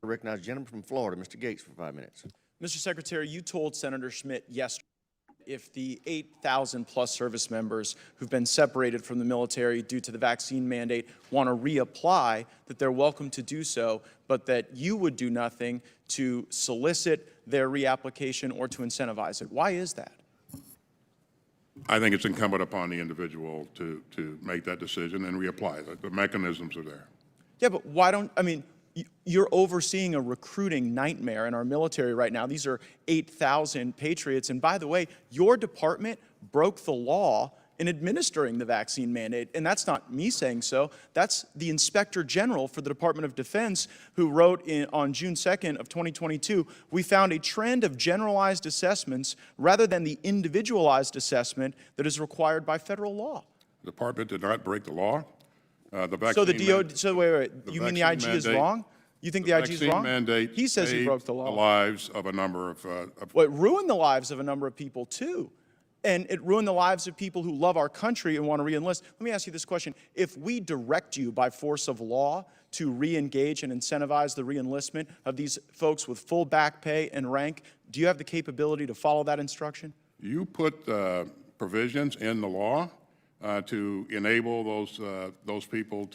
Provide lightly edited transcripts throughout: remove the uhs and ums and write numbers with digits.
I recognize the gentleman from Florida, Mr. Gates, for 5 minutes. Mr. Secretary, you told Senator Schmidt yesterday if the 8,000 plus service members who've been separated from the military due to the vaccine mandate want to reapply, that they're welcome to do so, but that you would do nothing to solicit their reapplication or to incentivize it. Why is that? I think it's incumbent upon the individual to make that decision and reapply. The mechanisms are there. Yeah, but why don't, I mean, you're overseeing a recruiting nightmare in our military right now. These are 8,000 patriots. And by the way, your department broke the law in administering the vaccine mandate. And that's not me saying so. That's the Inspector General for the Department of Defense who wrote on June 2nd of 2022, we found a trend of generalized assessments rather than the individualized assessment that is required by federal law. The department did not break the law. So the DOD, so wait, you mean the IG is wrong? You think the IG is wrong? Mandate he says he broke the law. The lives of a number of well, it ruined the lives of a number of people too. And it ruined the lives of people who love our country and want to re-enlist. Let me ask you this question. If we direct you by force of law to re-engage and incentivize the re-enlistment of these folks with full back pay and rank, do you have the capability to follow that instruction? You put provisions in the law to enable those people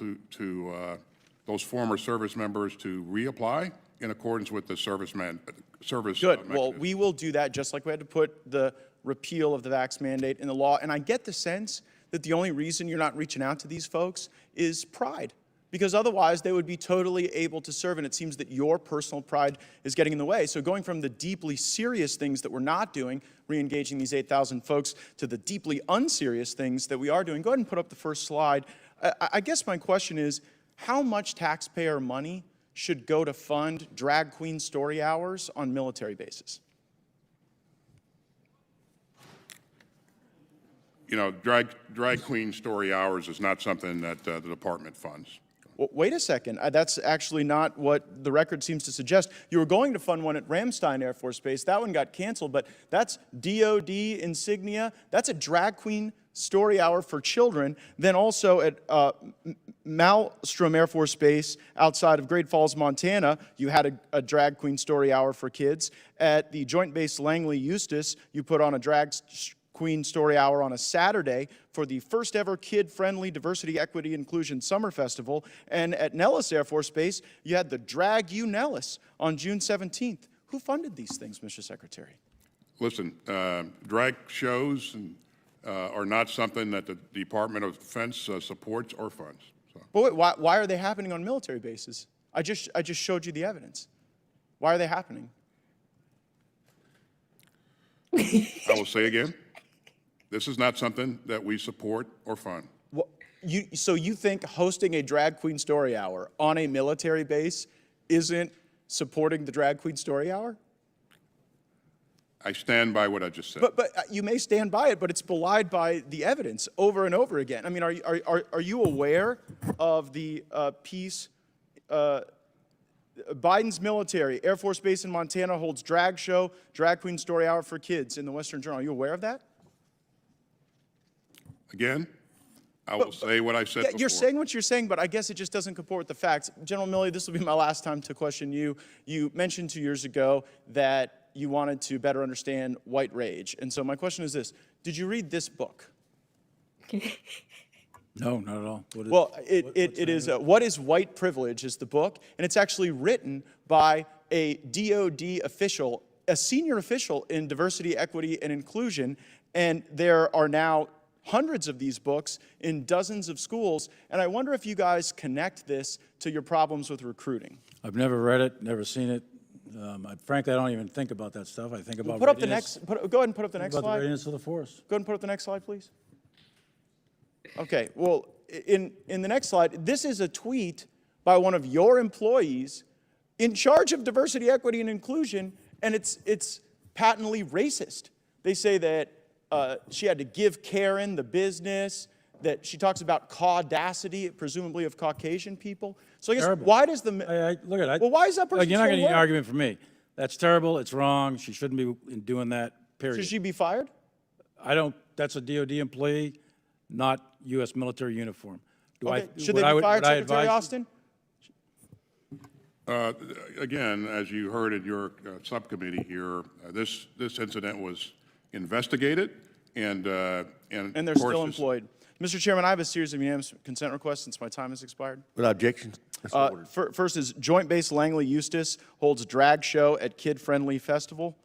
those former service members to reapply in accordance with the service. Good. Well, we will do that just like we had to put the repeal of the vax mandate in the law. And I get the sense that the only reason you're not reaching out to these folks is pride, because otherwise they would be totally able to serve. And it seems that your personal pride is getting in the way. So going from the deeply serious things that we're not doing, re-engaging these 8,000 folks, to the deeply unserious things that we are doing. Go ahead and put up the first slide. I guess my question is, how much taxpayer money should go to fund drag queen story hours on military bases? You know, drag queen story hours is not something that the department funds. Well, wait a second. That's actually not what the record seems to suggest. You were going to fund one at Ramstein Air Force Base. That one got canceled, but that's DOD insignia. That's a drag queen story hour for children. Then also at Malmstrom Air Force Base outside of Great Falls, Montana, you had a drag queen story hour for kids. At the Joint Base Langley Eustis, you put on a drag queen story hour on a Saturday for the first ever kid-friendly diversity, equity, inclusion summer festival. And at Nellis Air Force Base, you had the Drag You Nellis on June 17th. Who funded these things, Mr. Secretary? Listen, drag shows are not something that the Department of Defense supports or funds. So. But wait, why are they happening on military bases? I just showed you the evidence. Why are they happening? I will say again, this is not something that we support or fund. Well, so you think hosting a drag queen story hour on a military base isn't supporting the drag queen story hour? I stand by what I just said. But you may stand by it, but it's belied by the evidence over and over again. I mean, are you aware of the piece, Biden's military, Air Force Base in Montana holds drag show, drag queen story hour for kids in the Western Journal. Are you aware of that? Again, I will say what I said before. You're saying what you're saying, but I guess it just doesn't comport with the facts. General Milley, this will be my last time to question you. You mentioned 2 years ago that you wanted to better understand white rage. And so my question is this. Did you read this book? No, not at all. What is White Privilege is the book, and it's actually written by a DOD official, a senior official in diversity, equity, and inclusion, and there are now hundreds of these books in dozens of schools, and I wonder if you guys connect this to your problems with recruiting. I've never read it, never seen it. Frankly, I don't even think about that stuff. I think about go ahead and put up the next slide. About the readiness of the force. Go ahead and put up the next slide, please. Okay, well, in the next slide, this is a tweet by one of your employees in charge of diversity, equity, and inclusion, and it's patently racist. They say that she had to give Karen the business, that she talks about caudacity, presumably of Caucasian people. So I guess terrible. Why does the well, why is that person? You're not getting an argument from me. That's terrible. It's wrong. She shouldn't be doing that. Period. Should she be fired? I don't. That's a DOD employee, not U.S. military uniform. Should they be fired, Secretary Austin? Uh, Again, as you heard in your subcommittee here, this incident was investigated, and And they're of course, still employed. Mr. Chairman, I have a series of unanimous consent requests since my time has expired. Without objection, so ordered. First is Joint Base Langley Eustis holds drag show at kid-friendly festival.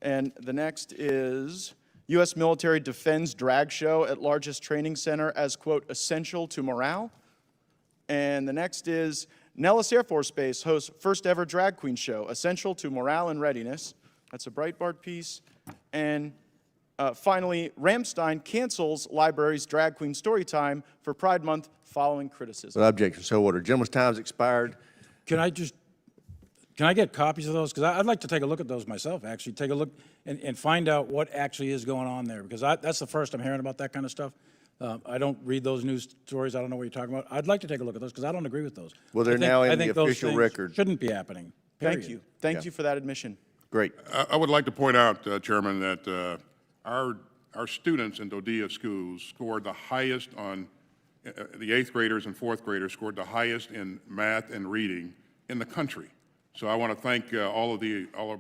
And the next is U.S. military defends drag show at largest training center as, quote, essential to morale. And the next is Nellis Air Force Base hosts first ever drag queen show, essential to morale and readiness. That's a Breitbart piece. And finally, Ramstein cancels library's drag queen story time for Pride Month following criticism. Without objection, so ordered. Gentleman's time's expired. Can I get copies of those? Because I'd like to take a look at those myself, actually. Take a look and find out what actually is going on there, because that's the first I'm hearing about that kind of stuff. I don't read those news stories. I don't know what you're talking about. I'd like to take a look at those, because I don't agree with those. Well, they're now in the those official things record. Shouldn't be happening. Thank period. you. Thank you for that admission. Great. I would like to point out, Chairman, that our students in Dodea schools scored the highest on, the 8th graders and 4th graders scored the highest in math and reading in the country. So I want to thank all of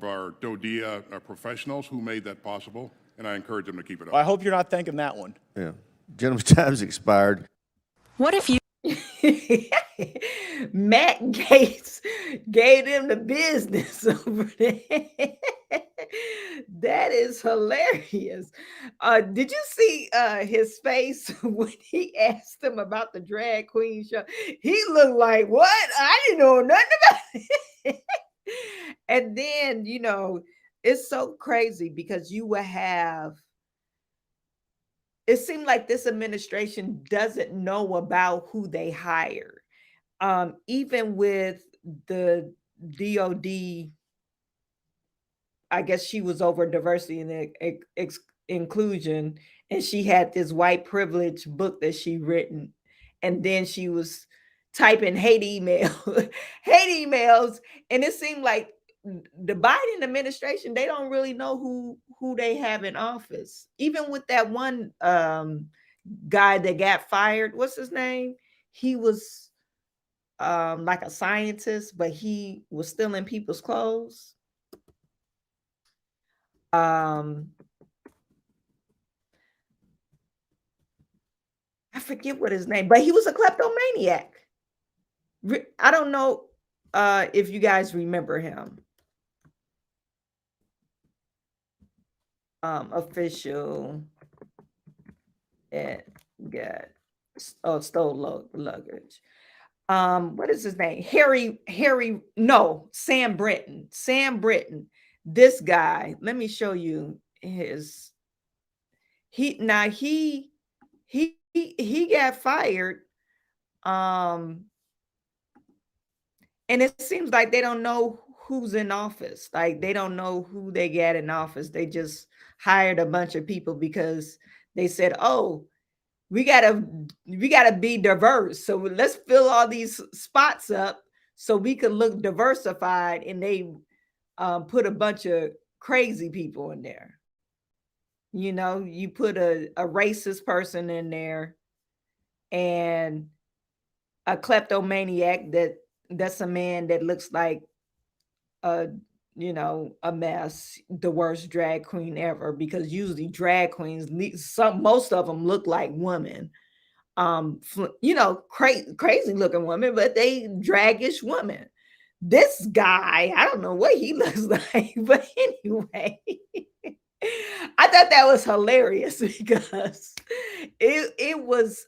our Dodea professionals who made that possible, and I encourage them to keep it up. I hope you're not thanking that one. Yeah. Gentleman's time's expired. What if you Matt Gaetz gave them the business over there? That is hilarious. Did you see his face when he asked him about the drag queen show? He looked like, what? I didn't know nothing about it. And then, it's so crazy because you will have, it seemed like this administration doesn't know about who they hired. Even with the DOD, I guess she was over diversity and inclusion, and she had this white privilege book that she written, and then she was typing hate emails, and it seemed like the Biden administration, they don't really know who they have in office. Even with that one guy that got fired, what's his name? He was like a scientist, but he was stealing people's clothes. I forget what his name, but he was a kleptomaniac. I don't know if you guys remember him. Official at stole luggage. What is his name? Sam Britton. This guy, let me show you his. He got fired. And it seems like they don't know who's in office. Like they don't know who they got in office. They just hired a bunch of people because they said, "Oh, we gotta be diverse. So let's fill all these spots up so we can look diversified." And they put a bunch of crazy people in there. You put a racist person in there and a kleptomaniac that's a man that looks like a mess, the worst drag queen ever, because usually drag queens, most of them look like women, crazy looking women, but they draggish women. This guy, I don't know what he looks like, but anyway, I thought that was hilarious because it was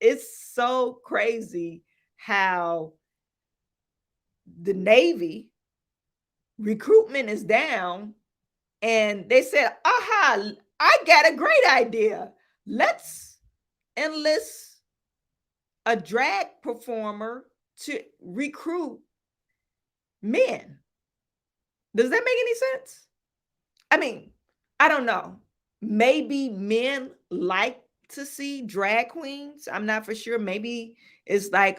it's so crazy how the Navy recruitment is down, and they said, aha, I got a great idea. Let's enlist a drag performer to recruit men. Does that make any sense? I mean, I don't know. Maybe men like to see drag queens. I'm not for sure. Maybe it's like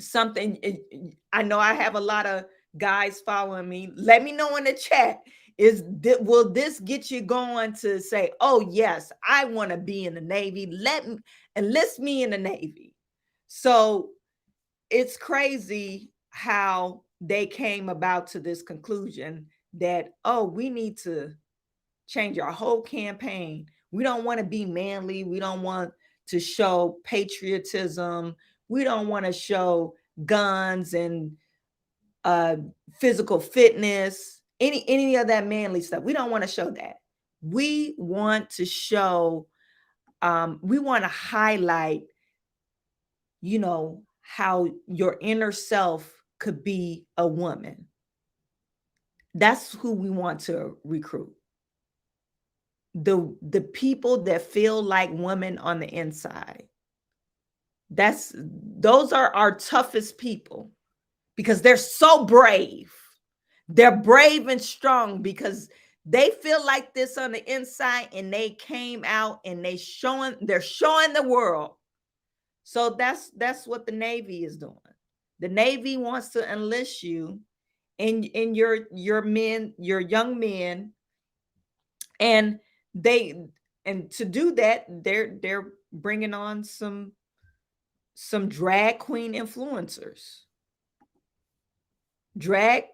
something. I know I have a lot of guys following me. Let me know in the chat. Will this get you going to say, oh yes, I want to be in the Navy? Enlist me in the Navy. So it's crazy how they came about to this conclusion that, oh, we need to change our whole campaign. We don't want to be manly. We don't want to show patriotism. We don't want to show guns and physical fitness, any of that manly stuff. We don't want to show that. We want to show, we want to highlight, how your inner self could be a woman. That's who we want to recruit. The people that feel like women on the inside. Those are our toughest people, because they're so brave. They're brave and strong because they feel like this on the inside, and they came out and they're showing the world. So that's what the Navy is doing. The Navy wants to enlist you in your young men, and to do that, they're bringing on some drag queen influencers. Drag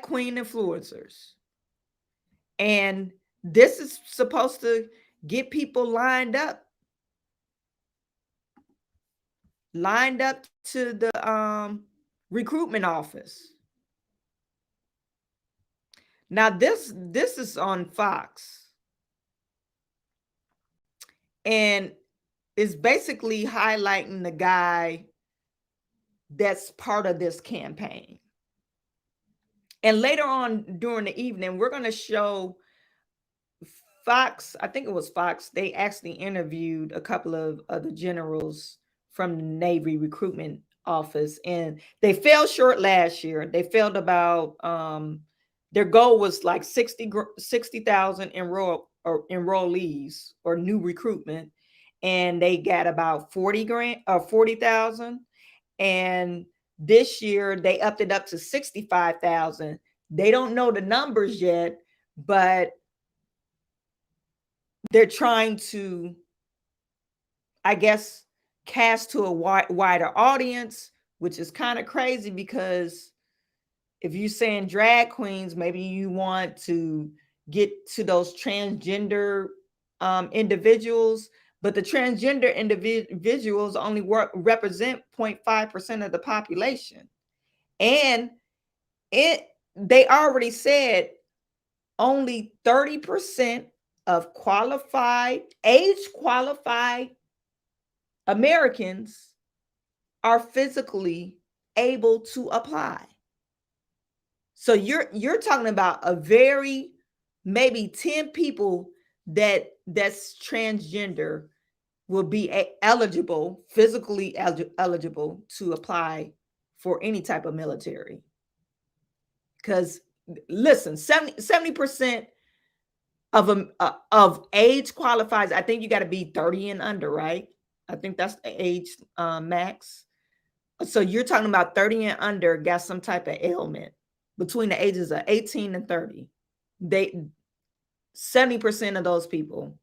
queen influencers. And this is supposed to get people lined up to the recruitment office. Now this is on Fox, and it's basically highlighting the guy that's part of this campaign. And later on during the evening, we're going to show Fox. I think it was Fox. They actually interviewed a couple of other generals from the Navy recruitment office, and they fell short last year. They failed about, their goal was like 60,000 enrollees or new recruitment, and they got about 40,000. And this year they upped it up to 65,000. They don't know the numbers yet, but they're trying to, I guess, cast to a wider audience, which is kind of crazy, because if you're saying drag queens, maybe you want to get to those transgender individuals, but the transgender individuals only represent 0.5% of the population. And they already said only 30% of age-qualified Americans are physically able to apply. So you're talking about a very, maybe 10 people that's transgender will be eligible, physically eligible to apply for any type of military. Because listen, 70% of age qualifies. I think you got to be 30 and under, right? I think that's the age max. So you're talking about 30 and under got some type of ailment between the ages of 18 and 30. 70% of those people,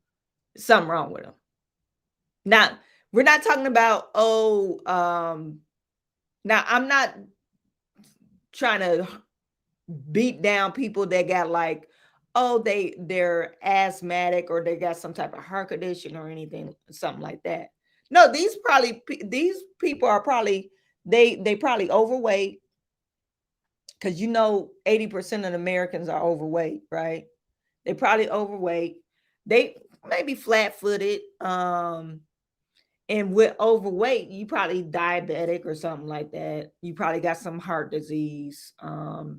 something wrong with them. Now, we're not talking about, now I'm not trying to beat down people that got like, they're asthmatic or they got some type of heart condition or anything, something like that. No, these people are probably, they probably overweight, because 80% of Americans are overweight, right? They probably overweight. They may be flat-footed. And with overweight, you probably diabetic or something like that. You probably got some heart disease. All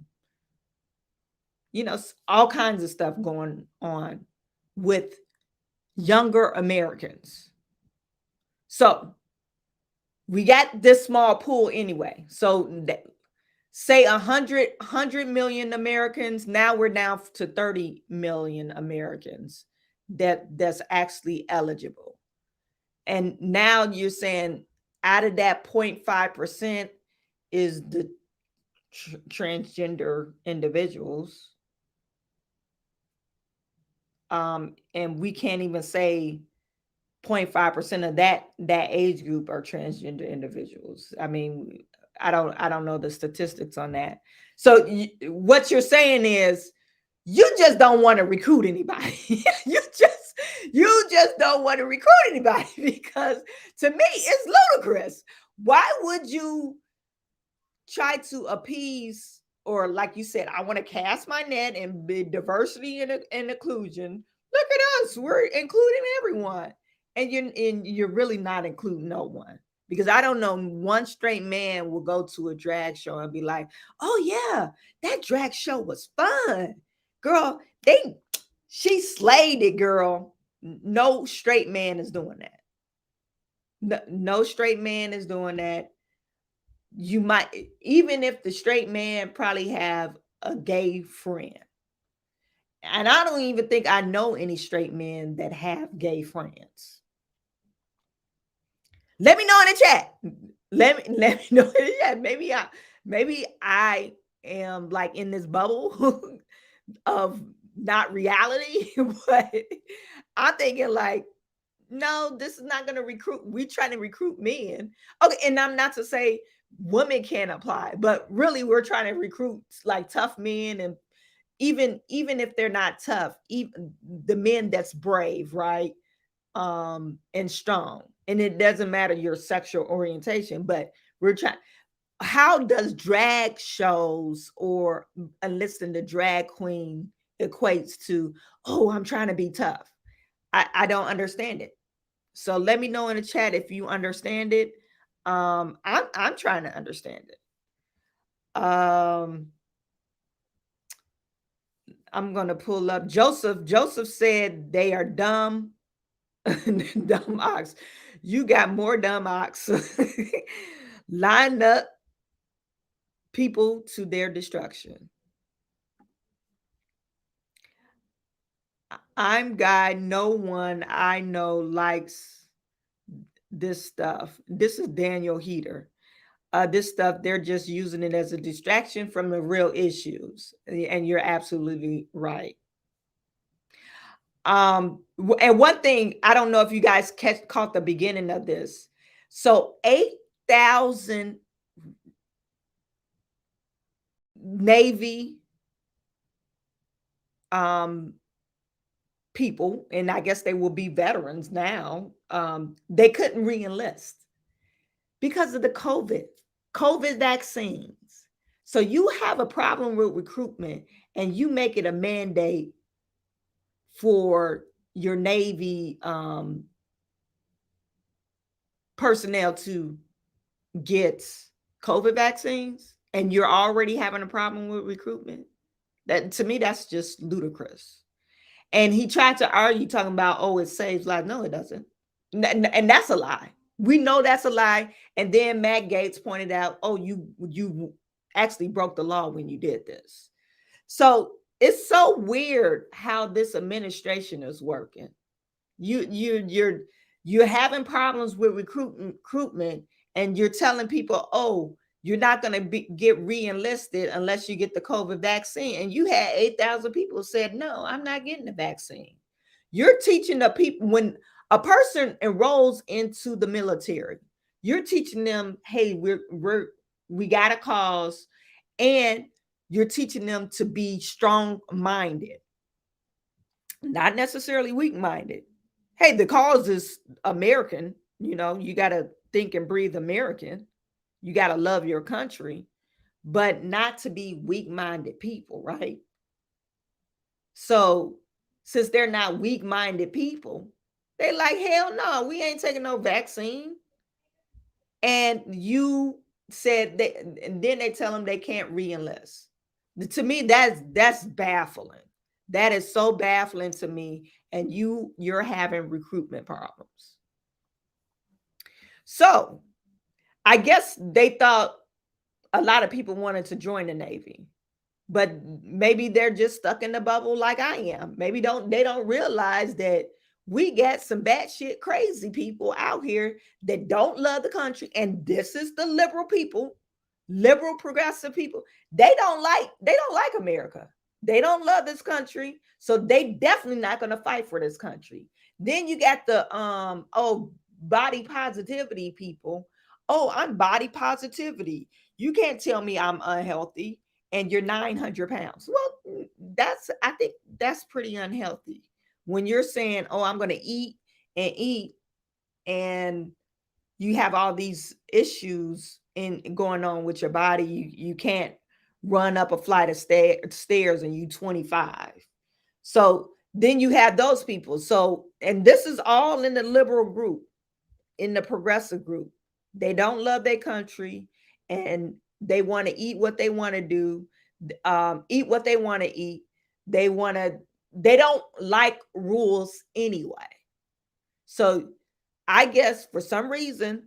kinds of stuff going on with younger Americans. So we got this small pool anyway. So say 100 million Americans. Now we're down to 30 million Americans that's actually eligible. And now you're saying out of that 0.5% is the transgender individuals. And we can't even say 0.5% of that age group are transgender individuals. I mean, I don't know the statistics on that. So what you're saying is you just don't want to recruit anybody. you just don't want to recruit anybody because to me it's ludicrous. Why would you try to appease, or like you said, I want to cast my net and be diversity and inclusion. Look at us, we're including everyone, and you're really not including no one. Because I don't know one straight man will go to a drag show and be like, oh yeah, that drag show was fun. Girl, she slayed it, girl. No straight man is doing that. No straight man is doing that. You might, even if the straight man probably have a gay friend. And I don't even think I know any straight men that have gay friends. Let me know in the chat. Let me know in the chat. Maybe I am like in this bubble of not reality, but I'm thinking like, no, this is not going to recruit. We're trying to recruit men. Okay, and I'm not to say women can't apply, but really we're trying to recruit like tough men, and even if they're not tough, even the men that's brave, right? And strong. And it doesn't matter your sexual orientation, but we're trying. How does drag shows or enlisting the drag queen equates to, oh, I'm trying to be tough? I don't understand it. So let me know in the chat if you understand it. I'm trying to understand it. I'm going to pull up Joseph. Joseph said they are dumb. Dumb ox. You got more dumb ox lined up people to their destruction. I'm guy. No one I know likes this stuff. This is Daniel Heater. This stuff, they're just using it as a distraction from the real issues. And you're absolutely right. And one thing, I don't know if you guys caught the beginning of this. So 8,000 Navy people, and I guess they will be veterans now, they couldn't re-enlist because of the COVID vaccines. So you have a problem with recruitment and you make it a mandate for your Navy personnel to get COVID vaccines, and you're already having a problem with recruitment. That, to me, that's just ludicrous. And he tried to argue talking about, oh, it saves lives. No, it doesn't. And that's a lie. We know that's a lie. And then Matt Gaetz pointed out, oh, you actually broke the law when you did this. So it's so weird how this administration is working. You're having problems with recruitment, and you're telling people, oh, you're not going to get re-enlisted unless you get the COVID vaccine. And you had 8,000 people said, no, I'm not getting the vaccine. You're teaching the people, when a person enrolls into the military, you're teaching them, hey, we got a cause, and you're teaching them to be strong-minded, not necessarily weak-minded. Hey, the cause is American. You know, you got to think and breathe American. You got to love your country, but not to be weak-minded people, right? So since they're not weak-minded people, they like, hell no, we ain't taking no vaccine. And you said that, and then they tell them they can't re-enlist. To me, that's baffling. That is so baffling to me. And you're having recruitment problems. So I guess they thought a lot of people wanted to join the Navy, but maybe they're just stuck in the bubble like I am. Maybe they don't realize that we got some batshit crazy people out here that don't love the country. And this is the liberal people, liberal progressive people. They don't like America. They don't love this country. So they definitely not going to fight for this country. Then you got the body positivity people. Oh, I'm body positivity. You can't tell me I'm unhealthy and you're 900 pounds. Well, I think that's pretty unhealthy. When you're saying, oh, I'm going to eat, and you have all these issues going on with your body. You can't run up a flight of stairs and you 25. So then you have those people. So, and this is all in the liberal group, in the progressive group. They don't love their country and they want to eat what they want to do, eat what they want to eat. They don't like rules anyway. So I guess for some reason,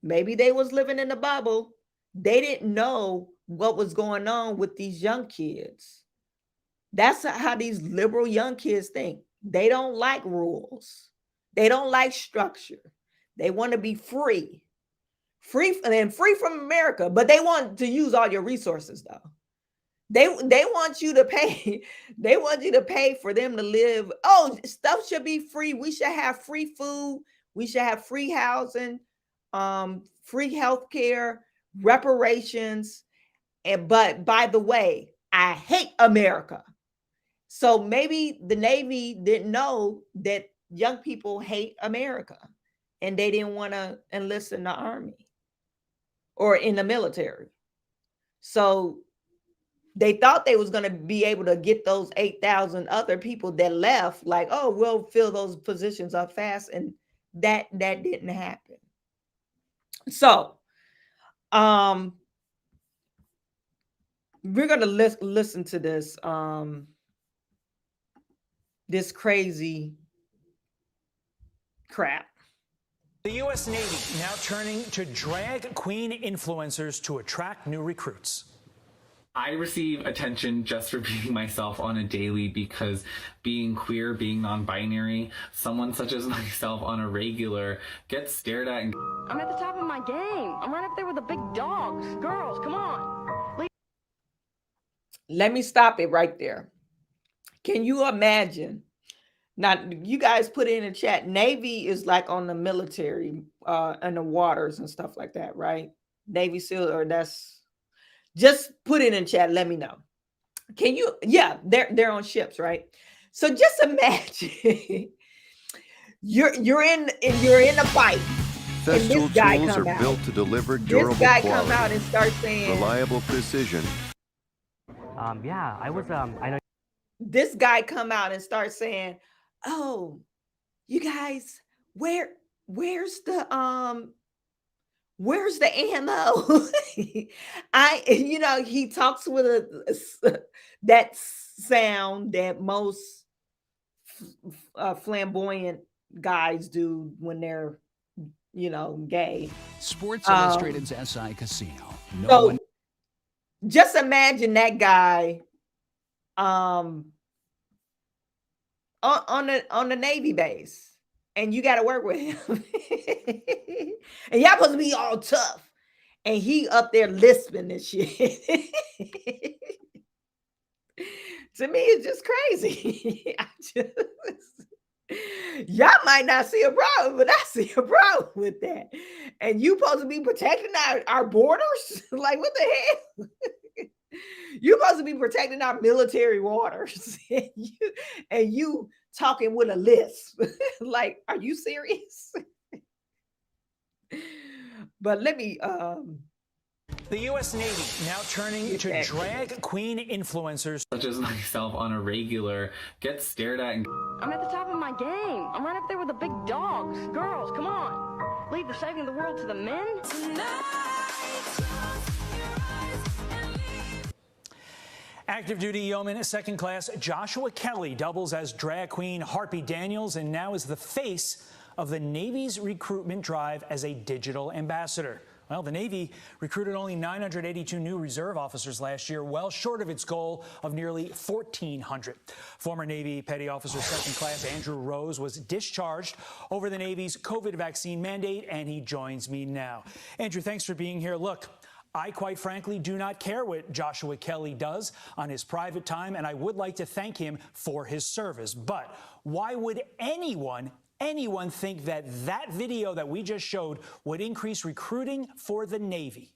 maybe they was living in a bubble. They didn't know what was going on with these young kids. That's how these liberal young kids think. They don't like rules. They don't like structure. They want to be free from America, but they want to use all your resources though. They want you to pay. They want you to pay for them to live. Oh, stuff should be free. We should have free food. We should have free housing, free healthcare, reparations. But by the way, I hate America. So maybe the Navy didn't know that young people hate America and they didn't want to enlist in the Army or in the military. So they thought they was going to be able to get those 8,000 other people that left, like, oh, we'll fill those positions up fast. And that didn't happen. So we're going to listen to this, this crazy crap. The U.S. Navy now turning to drag queen influencers to attract new recruits. I receive attention just for being myself on a daily because being queer, being non-binary, someone such as myself on a regular gets stared at. And I'm at the top of my game. I'm right up there with the big dogs. Girls, come on. Let me stop it right there. Can you imagine? Now, you guys put in a chat, Navy is like on the military and the waters and stuff like that, right? Navy SEAL, or that's... Just put it in chat. Let me know. Can you? Yeah, they're on ships, right? So just imagine you're in a fight. Festool tools are built to deliver durable This guy quality, come out and start saying reliable precision. Yeah, I know. This guy come out and start saying, "Oh, you guys, where's the ammo?" He talks with that sound that most flamboyant guys do when they're, gay. Sports Illustrated's SI Casino. Just imagine that guy on the Navy base. And you got to work with him. And y'all supposed to be all tough. And he up there lisping and shit. To me, it's just crazy. Y'all might not see a problem, but I see a problem with that. And you supposed to be protecting our borders? Like, what the hell? You're supposed to be protecting our military waters. And you talking with a lisp. Like, are you serious? But let me The U.S. Navy now turning to drag queen influencers such as myself on a regular gets stared at. And I'm at the top of my game. I'm right up there with the big dogs. Girls, come on. Leave the saving the world to the men. Active duty yeoman second class Joshua Kelly doubles as drag queen Harpy Daniels and now is the face of the Navy's recruitment drive as a digital ambassador. Well, the Navy recruited only 982 new reserve officers last year, well short of its goal of nearly 1,400. Former Navy Petty Officer Second Class Andrew Rose was discharged over the Navy's COVID vaccine mandate, and he joins me now. Andrew, thanks for being here. Look, I quite frankly do not care what Joshua Kelly does on his private time, and I would like to thank him for his service. But why would anyone think that video that we just showed would increase recruiting for the Navy?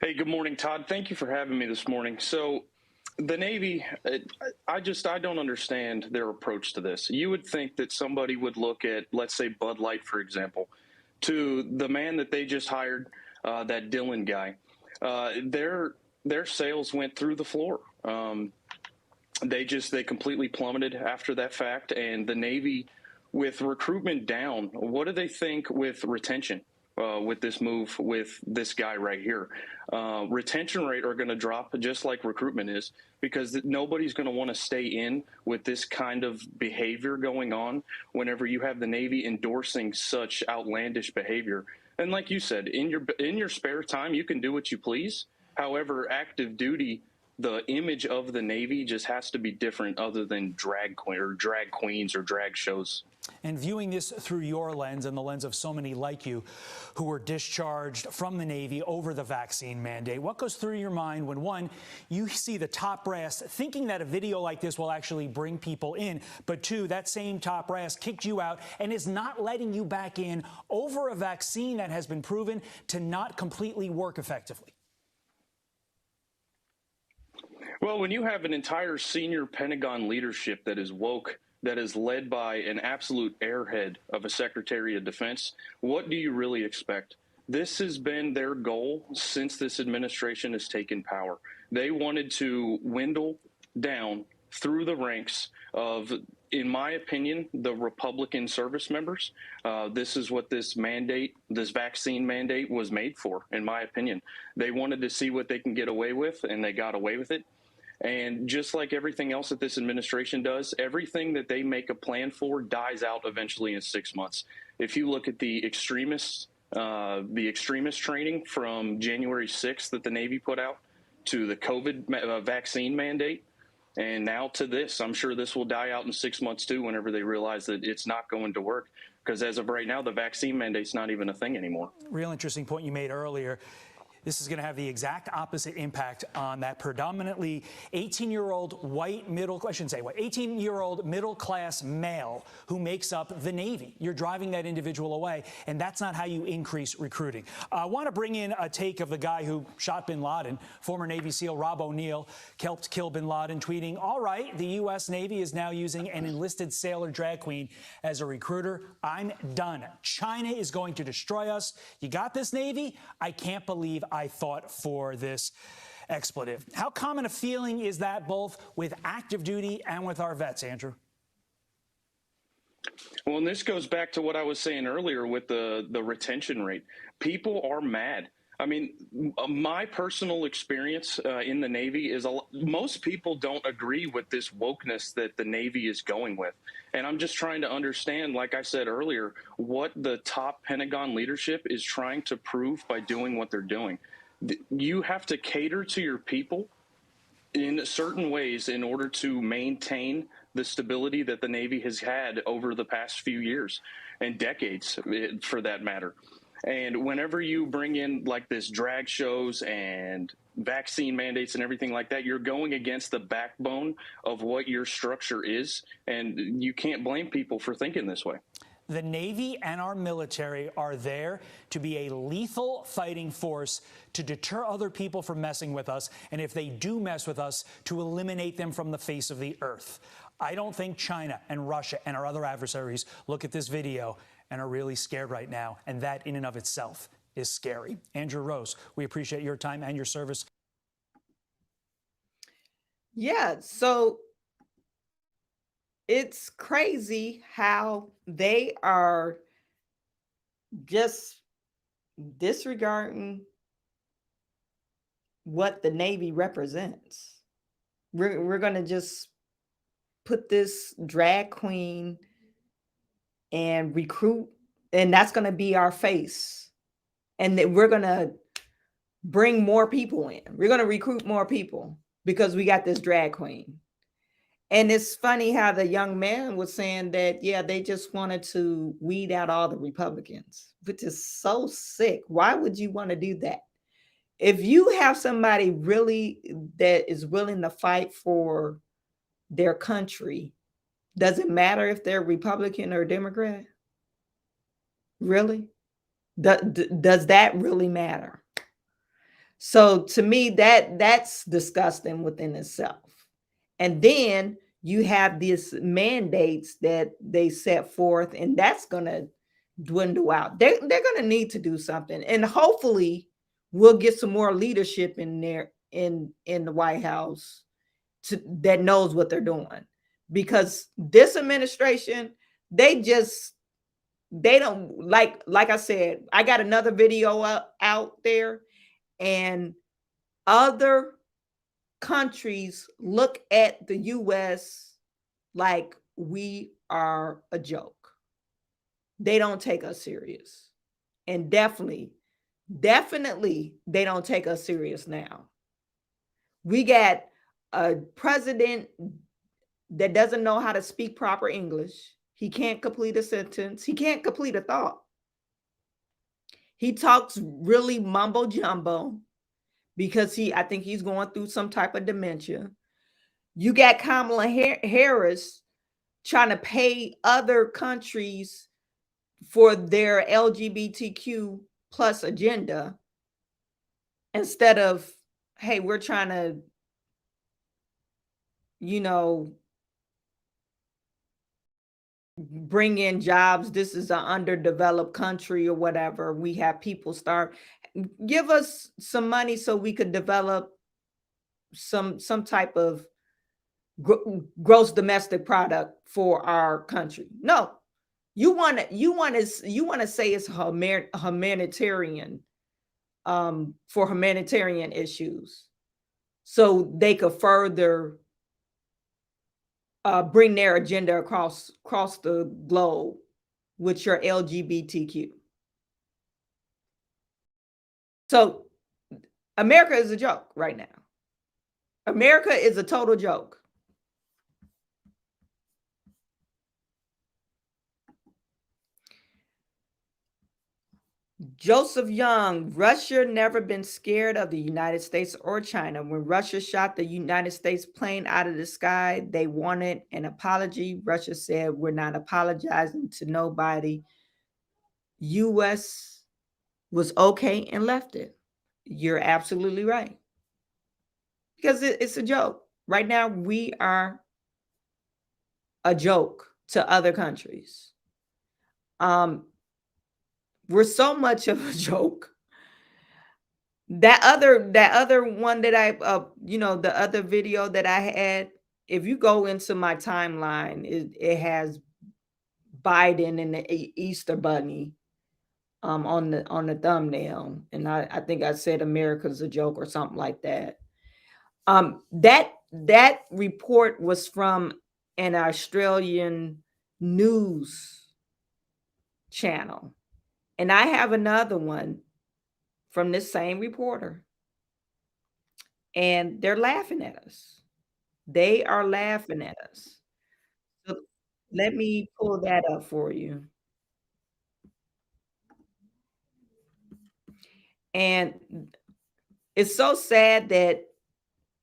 Hey, good morning, Todd. Thank you for having me this morning. So the Navy, I don't understand their approach to this. You would think that somebody would look at, let's say, Bud Light, for example, to the man that they just hired, that Dylan guy. Their sales went through the floor. They completely plummeted after that fact. And the Navy, with recruitment down, what do they think with retention? With this move with this guy right here, retention rate are going to drop just like recruitment is, because nobody's going to want to stay in with this kind of behavior going on whenever you have the Navy endorsing such outlandish behavior. And like you said, in your spare time, you can do what you please. However, active duty, the image of the Navy just has to be different other than drag queens or drag shows. And viewing this through your lens and the lens of so many like you who were discharged from the Navy over the vaccine mandate, what goes through your mind when, one, you see the top brass thinking that a video like this will actually bring people in, but two, that same top brass kicked you out and is not letting you back in over a vaccine that has been proven to not completely work effectively? Well, when you have an entire senior Pentagon leadership that is woke, that is led by an absolute airhead of a Secretary of Defense, what do you really expect? This has been their goal since this administration has taken power. They wanted to dwindle down through the ranks of, in my opinion, the Republican service members. This is what this vaccine mandate was made for, in my opinion. They wanted to see what they can get away with, and they got away with it. And just like everything else that this administration does, everything that they make a plan for dies out eventually in 6 months. If you look at the extremist training from January 6th that the Navy put out, to the COVID vaccine mandate, and now to this, I'm sure this will die out in 6 months too, whenever they realize that it's not going to work. Because as of right now, the vaccine mandate's not even a thing anymore. Real interesting point you made earlier. This is going to have the exact opposite impact on that predominantly 18-year-old white middle, I shouldn't say white, 18-year-old middle-class male who makes up the Navy. You're driving that individual away, and that's not how you increase recruiting. I want to bring in a take of the guy who shot bin Laden, former Navy SEAL Rob O'Neill, helped kill bin Laden, tweeting, "All right, the U.S. Navy is now using an enlisted sailor drag queen as a recruiter. I'm done. China is going to destroy us. You got this, Navy? I can't believe I thought for this expletive." How common a feeling is that both with active duty and with our vets, Andrew? Well, and this goes back to what I was saying earlier with the retention rate. People are mad. I mean, my personal experience in the Navy is most people don't agree with this wokeness that the Navy is going with. And I'm just trying to understand, like I said earlier, what the top Pentagon leadership is trying to prove by doing what they're doing. You have to cater to your people in certain ways in order to maintain the stability that the Navy has had over the past few years and decades, for that matter. And whenever you bring in like this drag shows and vaccine mandates and everything like that, you're going against the backbone of what your structure is. And you can't blame people for thinking this way. The Navy and our military are there to be a lethal fighting force to deter other people from messing with us, and if they do mess with us, to eliminate them from the face of the earth. I don't think China and Russia and our other adversaries look at this video and are really scared right now, and that in and of itself is scary. Andrew Rose, we appreciate your time and your service. Yeah, so it's crazy how they are just disregarding what the Navy represents. We're going to just put this drag queen and recruit, and that's going to be our face. And then we're going to bring more people in. We're going to recruit more people because we got this drag queen. And it's funny how the young man was saying that, yeah, they just wanted to weed out all the Republicans, which is so sick. Why would you want to do that? If you have somebody really that is willing to fight for their country, does it matter if they're Republican or Democrat? Really? Does that really matter? So to me, that's disgusting within itself. And then you have these mandates that they set forth, and that's going to dwindle out. They're going to need to do something, and hopefully we'll get some more leadership in there in the White House that knows what they're doing, because this administration, they don't, like I said, I got another video out there, and other countries look at the US like we are a joke. They don't take us serious. And definitely they don't take us serious now. We got a president that doesn't know how to speak proper English. He can't complete a sentence. He can't complete a thought. He talks really mumbo jumbo because I think he's going through some type of dementia. You got Kamala Harris trying to pay other countries for their LGBTQ plus agenda instead of, hey, we're trying to, bring in jobs. This is an underdeveloped country or whatever. We have people starve. Give us some money so we could develop some type of gross domestic product for our country. No, you want to say it's humanitarian, for humanitarian issues, so they could further bring their agenda across the globe with your LGBTQ. So America is a joke right now. America is a total joke. Joseph Young, Russia never been scared of the United States or China. When Russia shot the United States plane out of the sky, they wanted an apology. Russia said, we're not apologizing to nobody. U.S. was okay and left it. You're absolutely right. Because it's a joke. Right now, we are a joke to other countries. We're so much of a joke. That other one that I, the other video that I had, if you go into my timeline, it has Biden and the Easter Bunny on the thumbnail, and I think I said America's a joke or something like that. That report was from an Australian news channel, and I have another one from this same reporter, and they're laughing at us. They are laughing at us. So let me pull that up for you. And it's so sad that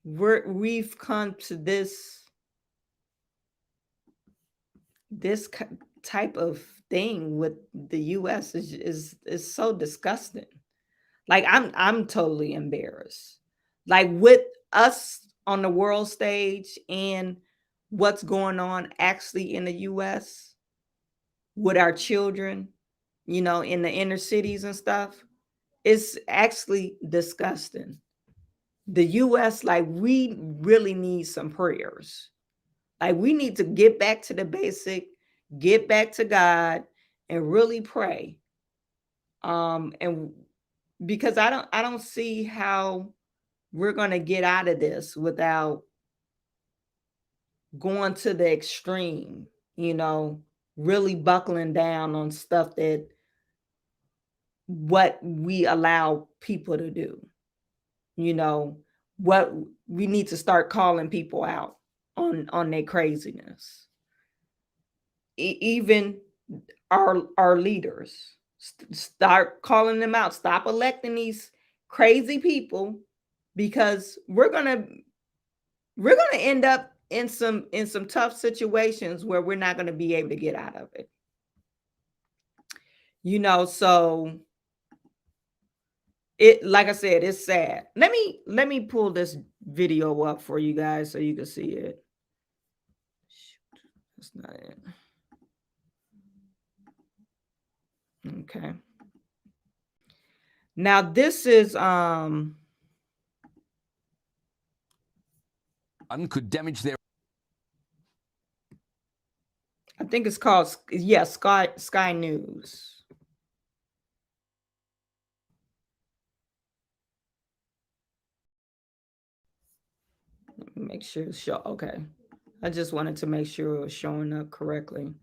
we've come to this type of thing with the US is so disgusting. Like I'm totally embarrassed. Like with us on the world stage and what's going on actually in the US with our children, in the inner cities and stuff, it's actually disgusting. The US, like, we really need some prayers. Like, we need to get back to the basic, get back to God, and really pray. And because I don't see how we're going to get out of this without going to the extreme, really buckling down on stuff that what we allow people to do. What we need to start calling people out on their craziness. Even our leaders, start calling them out. Stop electing these crazy people, because we're gonna end up in some tough situations where we're not going to be able to get out of it. So it, like I said, it's sad. Let me pull this video up for you guys so you can see it. Shoot, that's not it. Okay. Now this is could damage their. I think it's called Sky News. Let me make sure it's show. Okay. I just wanted to make sure it was showing up correctly.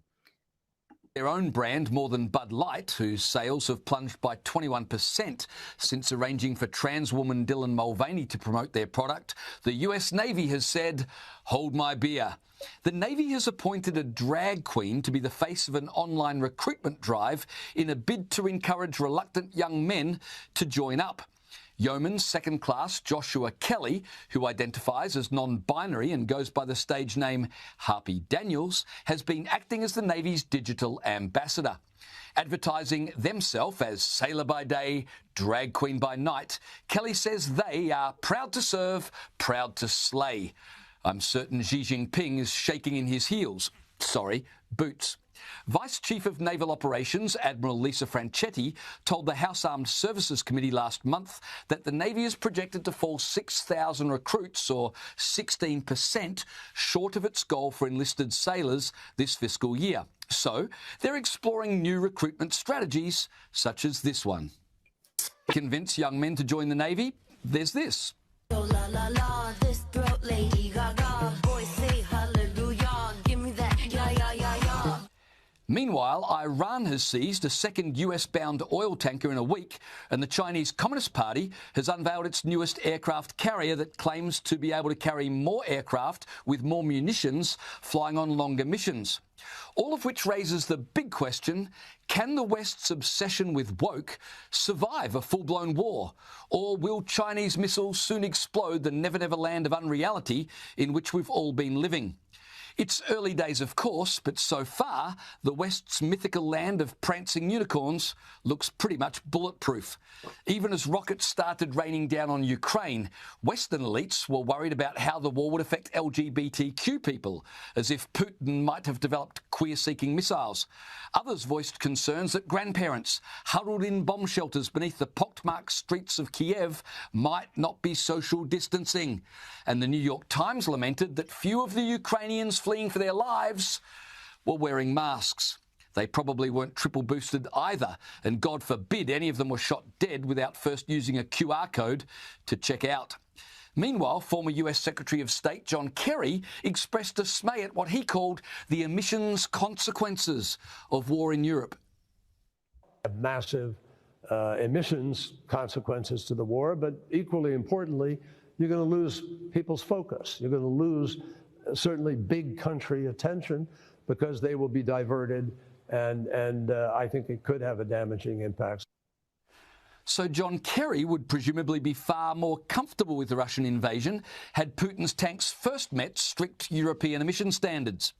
Their own brand more than Bud Light, whose sales have plunged by 21% since arranging for trans woman Dylan Mulvaney to promote their product. The US Navy has said, hold my beer. The Navy has appointed a drag queen to be the face of an online recruitment drive in a bid to encourage reluctant young men to join up. Yeoman's second class Joshua Kelly, who identifies as non-binary and goes by the stage name Harpy Daniels, has been acting as the Navy's digital ambassador. Advertising themselves as sailor by day, drag queen by night, Kelly says they are proud to serve, proud to slay. I'm certain Xi Jinping is shaking in his heels. Sorry, boots. Vice Chief of Naval Operations, Admiral Lisa Franchetti, told the House Armed Services Committee last month that the Navy is projected to fall 6,000 recruits, or 16%, short of its goal for enlisted sailors this fiscal year. So they're exploring new recruitment strategies, such as this one. Convince young men to join the Navy? There's this. Meanwhile, Iran has seized a second US-bound oil tanker in a week, and the Chinese Communist Party has unveiled its newest aircraft carrier that claims to be able to carry more aircraft with more munitions flying on longer missions. All of which raises the big question, can the West's obsession with woke survive a full-blown war? Or will Chinese missiles soon explode the never-never land of unreality in which we've all been living? It's early days, of course, but so far, the West's mythical land of prancing unicorns looks pretty much bulletproof. Even as rockets started raining down on Ukraine, Western elites were worried about how the war would affect LGBTQ people, as if Putin might have developed queer-seeking missiles. Others voiced concerns that grandparents, huddled in bomb shelters beneath the pockmarked streets of Kiev, might not be social distancing. And the New York Times lamented that few of the Ukrainians fleeing for their lives were wearing masks. They probably weren't triple boosted either, and God forbid any of them were shot dead without first using a QR code to check out. Meanwhile, former US Secretary of State John Kerry expressed dismay at what he called the emissions consequences of war in Europe. Massive emissions consequences to the war, but equally importantly, you're going to lose people's focus. You're going to lose certainly big country attention because they will be diverted, and I think it could have a damaging impact. So John Kerry would presumably be far more comfortable with the Russian invasion had Putin's tanks first met strict European emission standards.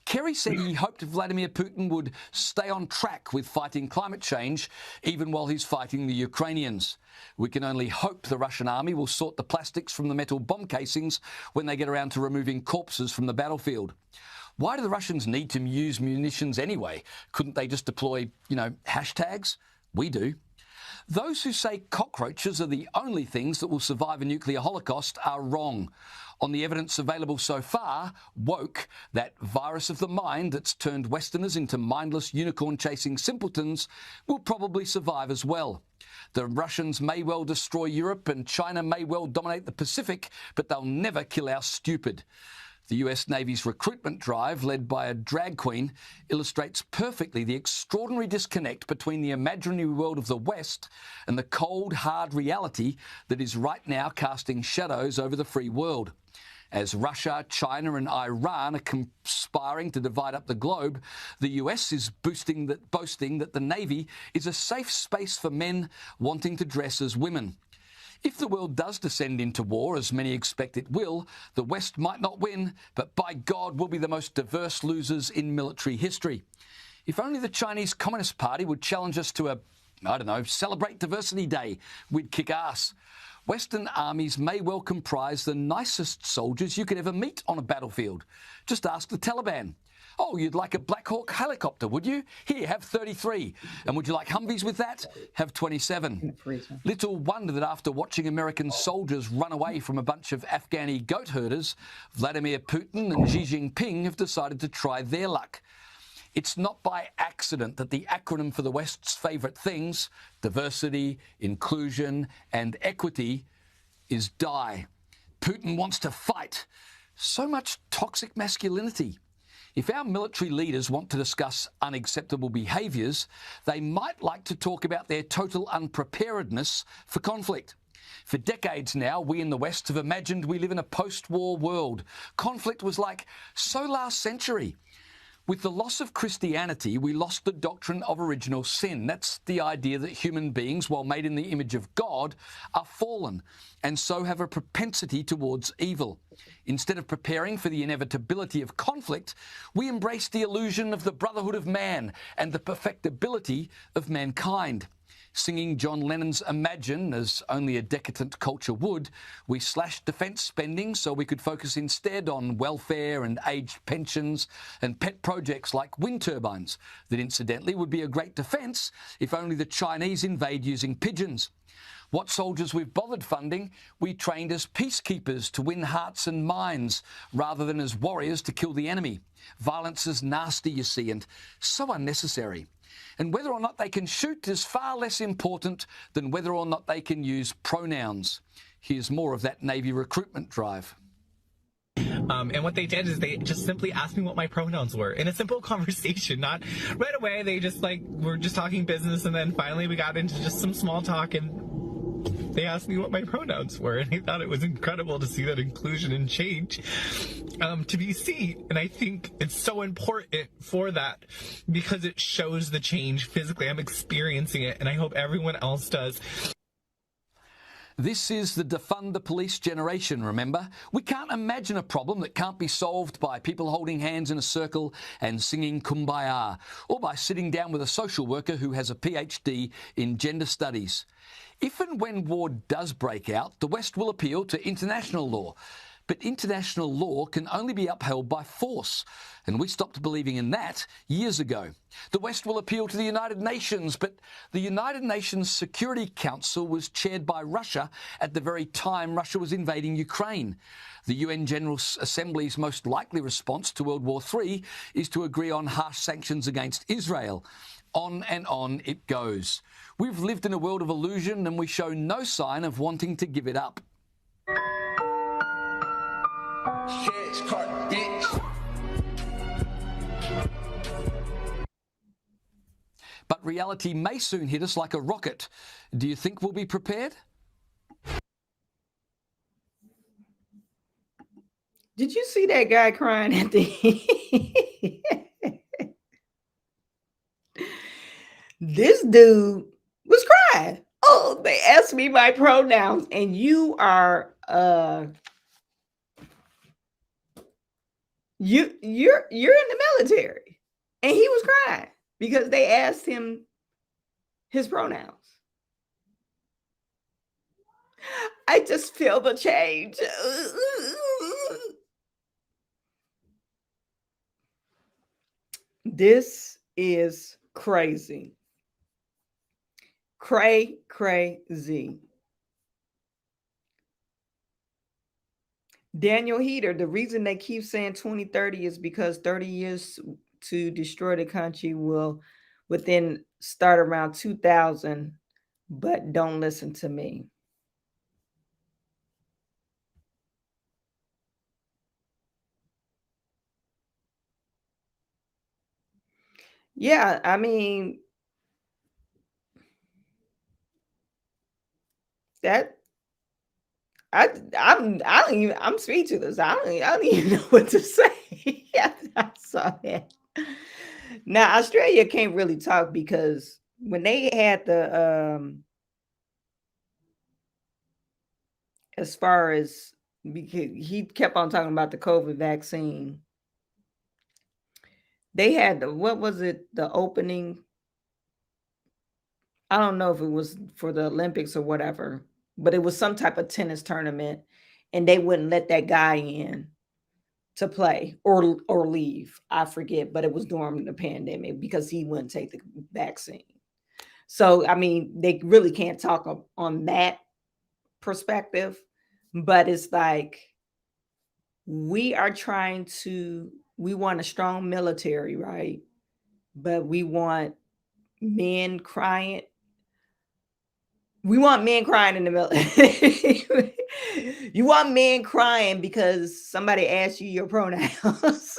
Kerry said he hoped Vladimir Putin would stay on track with fighting climate change, even while he's fighting the Ukrainians. We can only hope the Russian army will sort the plastics from the metal bomb casings when they get around to removing corpses from the battlefield. Why do the Russians need to use munitions anyway? Couldn't they just deploy, hashtags? We do. Those who say cockroaches are the only things that will survive a nuclear holocaust are wrong. On the evidence available so far, woke, that virus of the mind that's turned Westerners into mindless unicorn-chasing simpletons, will probably survive as well. The Russians may well destroy Europe and China may well dominate the Pacific, but they'll never kill our stupid. The US Navy's recruitment drive, led by a drag queen, illustrates perfectly the extraordinary disconnect between the imaginary world of the West and the cold, hard reality that is right now casting shadows over the free world. As Russia, China and Iran are conspiring to divide up the globe, the US is boasting that the Navy is a safe space for men wanting to dress as women. If the world does descend into war, as many expect it will, the West might not win, but by God, we'll be the most diverse losers in military history. If only the Chinese Communist Party would challenge us to a I don't know, celebrate Diversity Day. We'd kick ass. Western armies may well comprise the nicest soldiers you could ever meet on a battlefield. Just ask the Taliban. Oh, you'd like a Black Hawk helicopter, would you? Here, have 33. And would you like Humvees with that? Have 27. Little wonder that after watching American soldiers run away from a bunch of Afghani goat herders, Vladimir Putin and Xi Jinping have decided to try their luck. It's not by accident that the acronym for the West's favourite things, diversity, inclusion and equity, is DIE. Putin wants to fight. So much toxic masculinity. If our military leaders want to discuss unacceptable behaviours, they might like to talk about their total unpreparedness for conflict. For decades now, we in the West have imagined we live in a post-war world. Conflict was like so last century. With the loss of Christianity, we lost the doctrine of original sin. That's the idea that human beings, while made in the image of God, are fallen and so have a propensity towards evil. Instead of preparing for the inevitability of conflict, we embrace the illusion of the brotherhood of man and the perfectibility of mankind. Singing John Lennon's Imagine, as only a decadent culture would, we slashed defence spending so we could focus instead on welfare and aged pensions and pet projects like wind turbines that incidentally would be a great defence if only the Chinese invade using pigeons. What soldiers we've bothered funding, we trained as peacekeepers to win hearts and minds rather than as warriors to kill the enemy. Violence is nasty, you see, and so unnecessary. And whether or not they can shoot is far less important than whether or not they can use pronouns. Here's more of that Navy recruitment drive. And what they did is they just simply asked me what my pronouns were in a simple conversation. Not right away. They just were just talking business, and then finally we got into just some small talk, and they asked me what my pronouns were, and I thought it was incredible to see that inclusion and change to be seen. And I think it's so important for that because it shows the change physically. I'm experiencing it, and I hope everyone else does. This is the defund the police generation, remember? We can't imagine a problem that can't be solved by people holding hands in a circle and singing Kumbaya, or by sitting down with a social worker who has a PhD in gender studies. If and when war does break out, the West will appeal to international law. But international law can only be upheld by force, and we stopped believing in that years ago. The West will appeal to the United Nations, but the United Nations Security Council was chaired by Russia at the very time Russia was invading Ukraine. The UN General Assembly's most likely response to World War III is to agree on harsh sanctions against Israel. On and on it goes. We've lived in a world of illusion, and we show no sign of wanting to give it up. But reality may soon hit us like a rocket. Do you think we'll be prepared? Did you see that guy crying at the This dude was crying. Oh, they asked me my pronouns, and you are you're in the military, and he was crying because they asked him his pronouns. I just feel the change. This is crazy. Crazy. Daniel Heater, the reason they keep saying 2030 is because 30 years to destroy the country will within start around 2000, but don't listen to me. Yeah, I mean, that I'm speechless. I don't even know what to say. Yeah, I saw that. Now Australia can't really talk because when they had the as far as because he kept on talking about the COVID vaccine. They had the what was it? The opening. I don't know if it was for the Olympics or whatever, but it was some type of tennis tournament, and they wouldn't let that guy in to play or leave. I forget, but it was during the pandemic because he wouldn't take the vaccine. So, I mean, they really can't talk on that perspective, but it's like we want a strong military, right? But we want men crying. We want men crying in the military. You want men crying because somebody asked you your pronouns.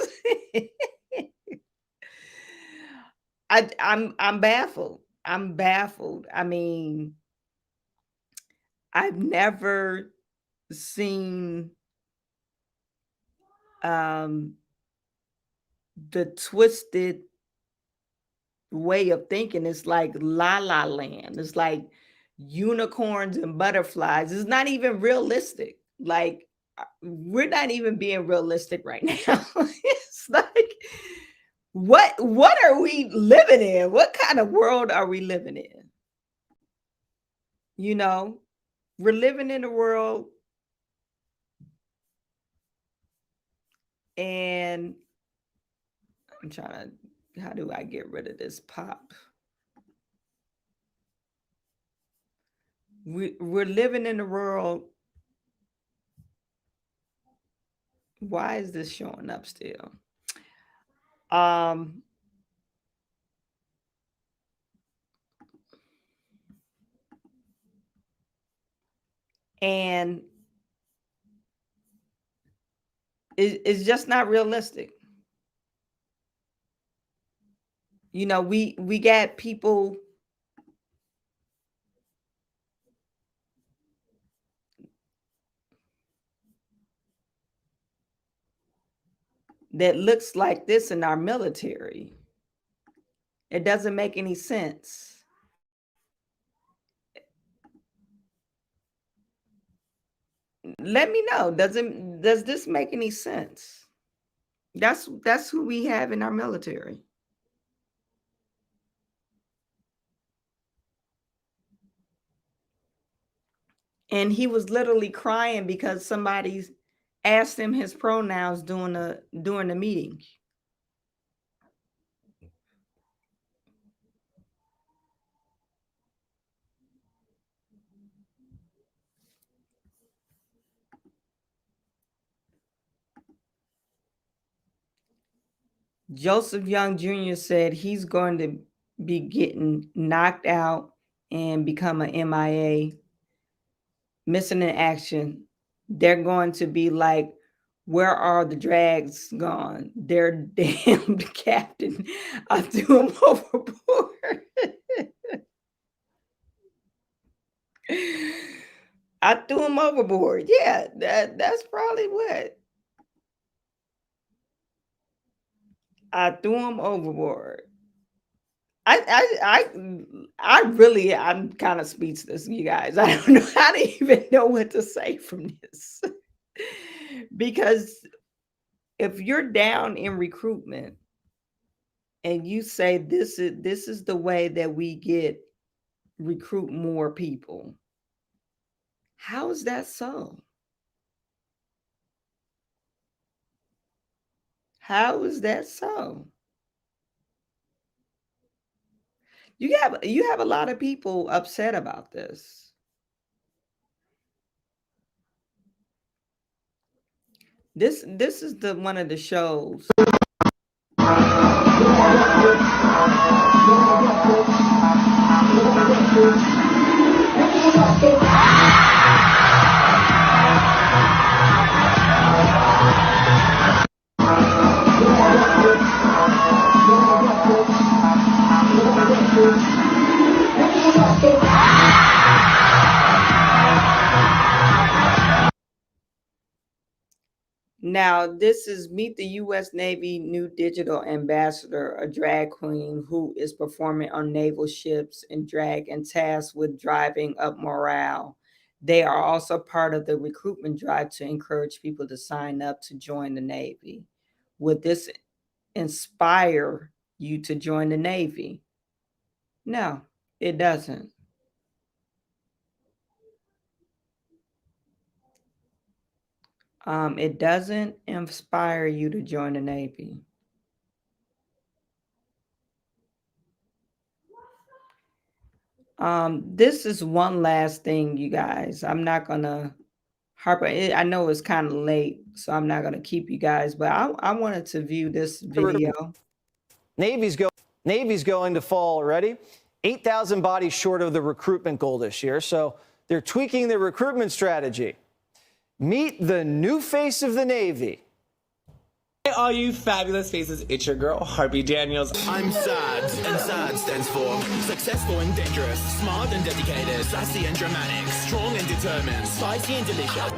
I'm baffled. I'm baffled. I mean, I've never seen the twisted way of thinking. It's like La La Land. It's like unicorns and butterflies. It's not even realistic. Like we're not even being realistic right now. It's like what are we living in? What kind of world are we living in? You know, we're living in a world, and I'm trying to, how do I get rid of this pop? We're living in a world. Why is this showing up still? And it's just not realistic. You know, we got people that looks like this in our military. It doesn't make any sense. Let me know. Does this make any sense? That's who we have in our military. And he was literally crying because somebody asked him his pronouns during the meeting. Joseph Young Jr. said he's going to be getting knocked out and become an MIA, missing in action. They're going to be like, where are the drags gone? They're damned, Captain. I threw them overboard. I threw them overboard. Yeah, that's probably what. I threw them overboard. I'm kind of speechless, you guys. I don't know. I don't even know what to say from this. Because if you're down in recruitment and you say this is the way that we recruit more people, how is that so? How is that so? You have a lot of people upset about this. This is the one of the shows. Now, this is Meet the U.S. Navy new digital ambassador, a drag queen who is performing on naval ships in drag and tasked with driving up morale. They are also part of the recruitment drive to encourage people to sign up to join the Navy. Would this inspire you to join the Navy? No. It doesn't. It doesn't inspire you to join the Navy. This is one last thing, you guys. I'm not gonna harp on it. I know it's kind of late, so I'm not gonna keep you guys, but I wanted to view this video. Navy's going to fall already. 8,000 bodies short of the recruitment goal this year, so they're tweaking their recruitment strategy. Meet the new face of the Navy. Hey, all you fabulous faces, it's your girl, Harpy Daniels. I'm SAD, and SAD stands for successful and dangerous, smart and dedicated, sassy and dramatic, strong and determined, spicy and delicious.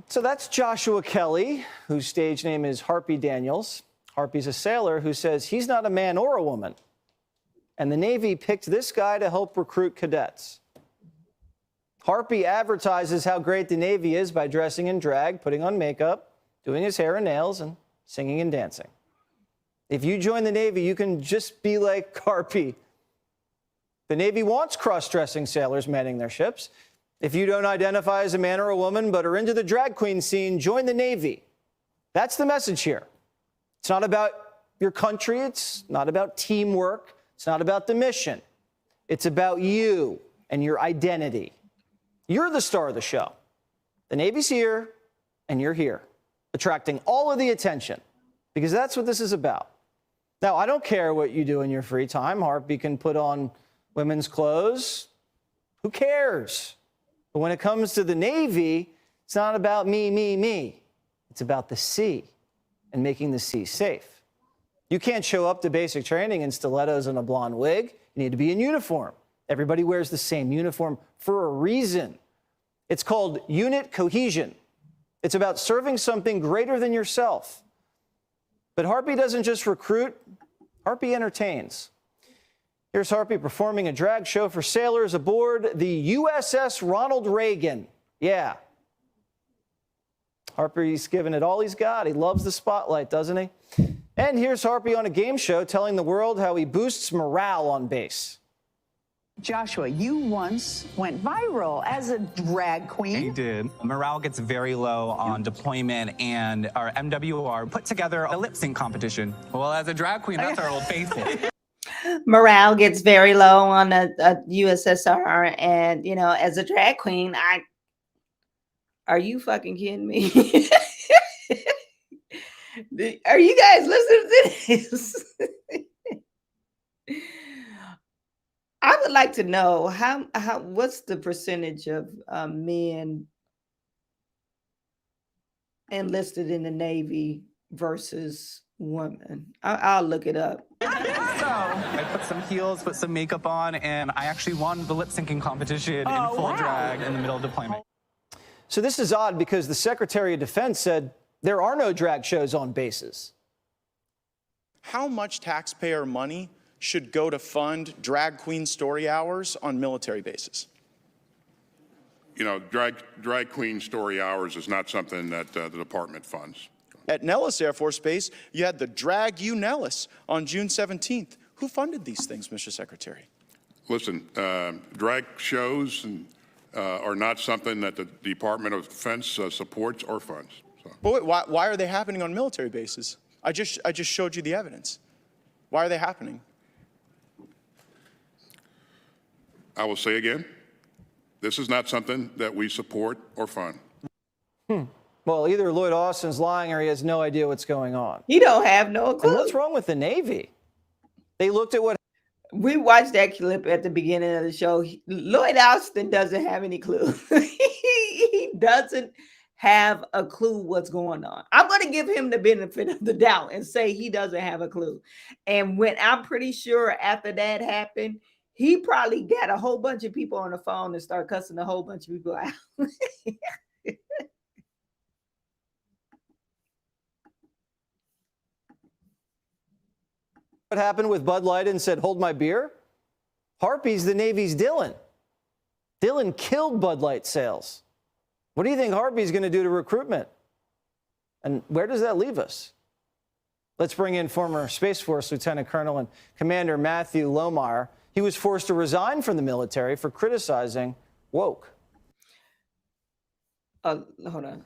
So that's Joshua Kelly, whose stage name is Harpy Daniels. Harpy's a sailor who says he's not a man or a woman. And the Navy picked this guy to help recruit cadets. Harpy advertises how great the Navy is by dressing in drag, putting on makeup, doing his hair and nails, and singing and dancing. If you join the Navy, you can just be like Harpy. The Navy wants cross-dressing sailors manning their ships. If you don't identify as a man or a woman but are into the drag queen scene, join the Navy. That's the message here. It's not about your country. It's not about teamwork. It's not about the mission. It's about you and your identity. You're the star of the show. The Navy's here, and you're here, attracting all of the attention, because that's what this is about. Now, I don't care what you do in your free time. Harpy can put on women's clothes. Who cares? But when it comes to the Navy, it's not about me, me, me. It's about the sea and making the sea safe. You can't show up to basic training in stilettos and a blonde wig. You need to be in uniform. Everybody wears the same uniform for a reason. It's called unit cohesion. It's about serving something greater than yourself. But Harpy doesn't just recruit, Harpy entertains. Here's Harpy performing a drag show for sailors aboard the USS Ronald Reagan. Yeah. Harpy's giving it all he's got. He loves the spotlight, doesn't he? And here's Harpy on a game show telling the world how he boosts morale on base. Joshua, you once went viral as a drag queen. I did. Morale gets very low on deployment, and our MWR put together a lip sync competition. Well, as a drag queen, that's our old faithful. Morale gets very low on a USSR, and you know, as a drag queen, are you fucking kidding me? Are you guys listening to this? I would like to know what's the percentage of men enlisted in the Navy versus women. I'll look it up. So I put some heels, put some makeup on, and I actually won the lip syncing competition in full drag in the middle of deployment. So this is odd because the Secretary of Defense said there are no drag shows on bases. How much taxpayer money should go to fund drag queen story hours on military bases? You know, drag queen story hours is not something that the department funds. At Nellis Air Force Base, you had the Drag You Nellis on June 17th. Who funded these things, Mr. Secretary? Listen, drag shows are not something that the Department of Defense supports or funds. So. But wait, why are they happening on military bases? I just showed you the evidence. Why are they happening? I will say again, this is not something that we support or fund. Well, either Lloyd Austin's lying or he has no idea what's going on. He don't have no clue. And what's wrong with the Navy? They looked at what... We watched that clip at the beginning of the show. Lloyd Austin doesn't have any clue. He doesn't have a clue what's going on. I'm going to give him the benefit of the doubt and say he doesn't have a clue. And when I'm pretty sure after that happened, he probably got a whole bunch of people on the phone and start cussing a whole bunch of people out. What happened with Bud Light and said, hold my beer? Harpy's the Navy's Dylan. Dylan killed Bud Light sales. What do you think Harpy's going to do to recruitment? And where does that leave us? Let's bring in former Space Force Lieutenant Colonel and Commander Matthew Lohmeyer. He was forced to resign from the military for criticizing woke. Hold on.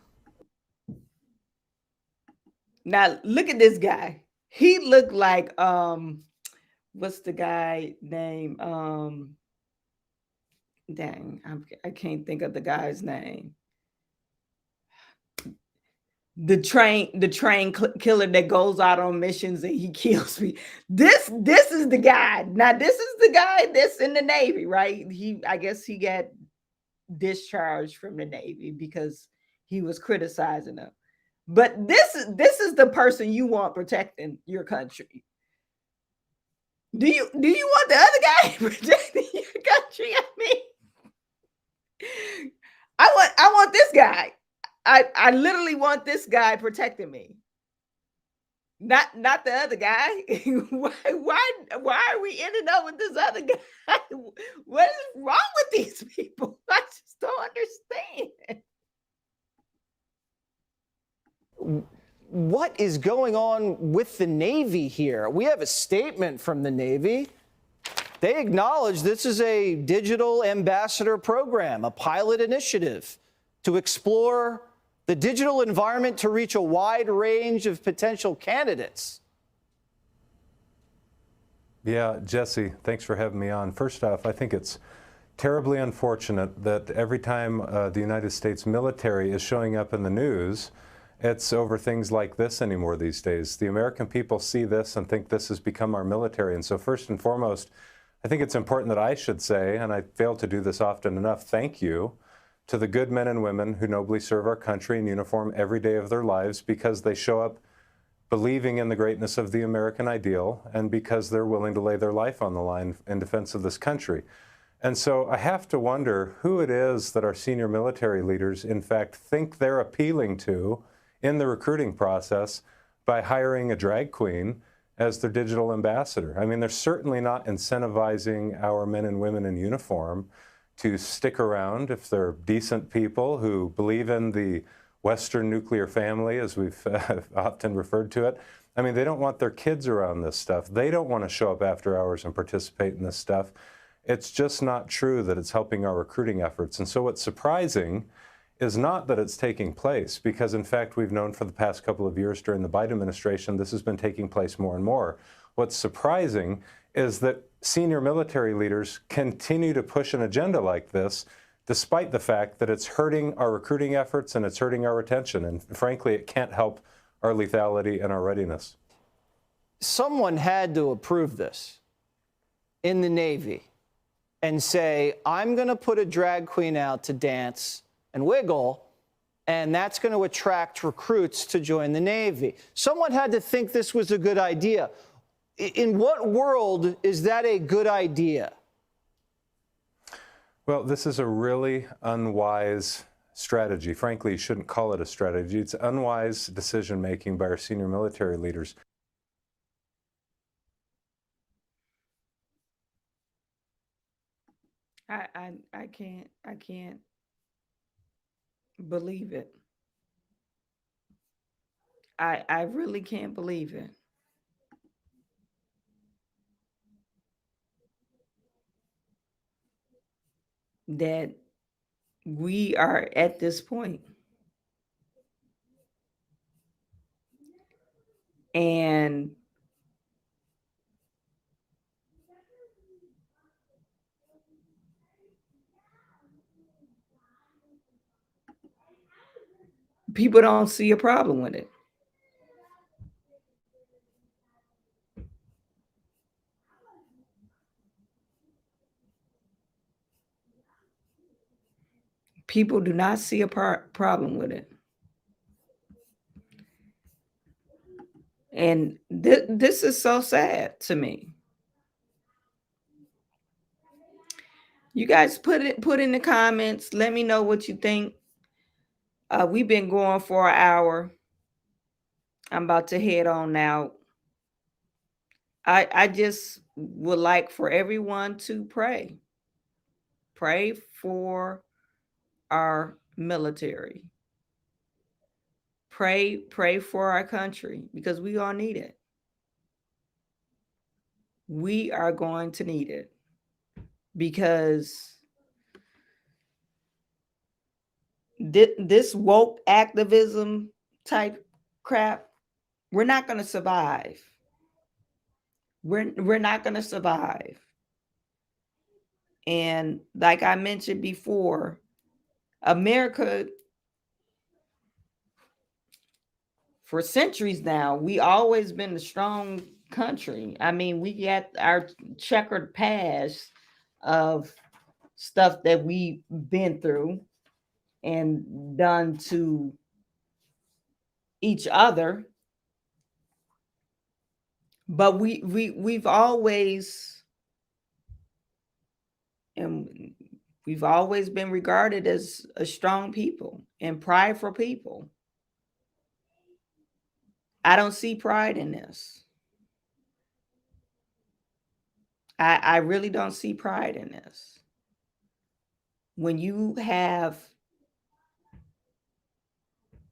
Now look at this guy. He looked like what's the guy name? Dang, I can't think of the guy's name. The train killer that goes out on missions and he kills me. This is the guy. Now this is the guy that's in the Navy, right? I guess he got discharged from the Navy because he was criticizing them. But this is the person you want protecting your country. Do you want the other guy protecting your country? I mean, I want this guy. I literally want this guy protecting me. Not the other guy. Why are we ending up with this other guy? What is wrong with these people? I just don't understand. What is going on with the Navy here? We have a statement from the Navy. They acknowledge this is a digital ambassador program, a pilot initiative to explore the digital environment to reach a wide range of potential candidates. Yeah, Jesse, thanks for having me on. First off, I think it's terribly unfortunate that every time the United States military is showing up in the news, it's over things like this anymore these days. The American people see this and think this has become our military. And so first and foremost, I think it's important that I should say, and I fail to do this often enough, thank you to the good men and women who nobly serve our country in uniform every day of their lives because they show up believing in the greatness of the American ideal and because they're willing to lay their life on the line in defense of this country. And so I have to wonder who it is that our senior military leaders, in fact, think they're appealing to in the recruiting process by hiring a drag queen as their digital ambassador. I mean, they're certainly not incentivizing our men and women in uniform to stick around if they're decent people who believe in the Western nuclear family, as we've often referred to it. I mean, they don't want their kids around this stuff. They don't want to show up after hours and participate in this stuff. It's just not true that it's helping our recruiting efforts. And so what's surprising is not that it's taking place, because in fact, we've known for the past couple of years during the Biden administration, this has been taking place more and more. What's surprising is that senior military leaders continue to push an agenda like this, despite the fact that it's hurting our recruiting efforts and it's hurting our retention. And frankly, it can't help our lethality and our readiness. Someone had to approve this in the Navy and say, I'm going to put a drag queen out to dance and wiggle, and that's going to attract recruits to join the Navy. Someone had to think this was a good idea. In what world is that a good idea? Well, this is a really unwise strategy. Frankly, you shouldn't call it a strategy. It's unwise decision-making by our senior military leaders. I can't believe it. I really can't believe it. That we are at this point. And people don't see a problem with it. People do not see a problem with it. And this is so sad to me. You guys put in the comments. Let me know what you think. We've been going for an hour. I'm about to head on out. I just would like for everyone to pray. Pray for our military. Pray for our country because we all need it. We are going to need it because this woke activism type crap, we're not going to survive. We're not going to survive. And like I mentioned before, America, for centuries now, we always been a strong country. I mean, we got our checkered past of stuff that we've been through and done to each other. But we've always been regarded as a strong people and prideful people. I don't see pride in this. I really don't see pride in this. When you have,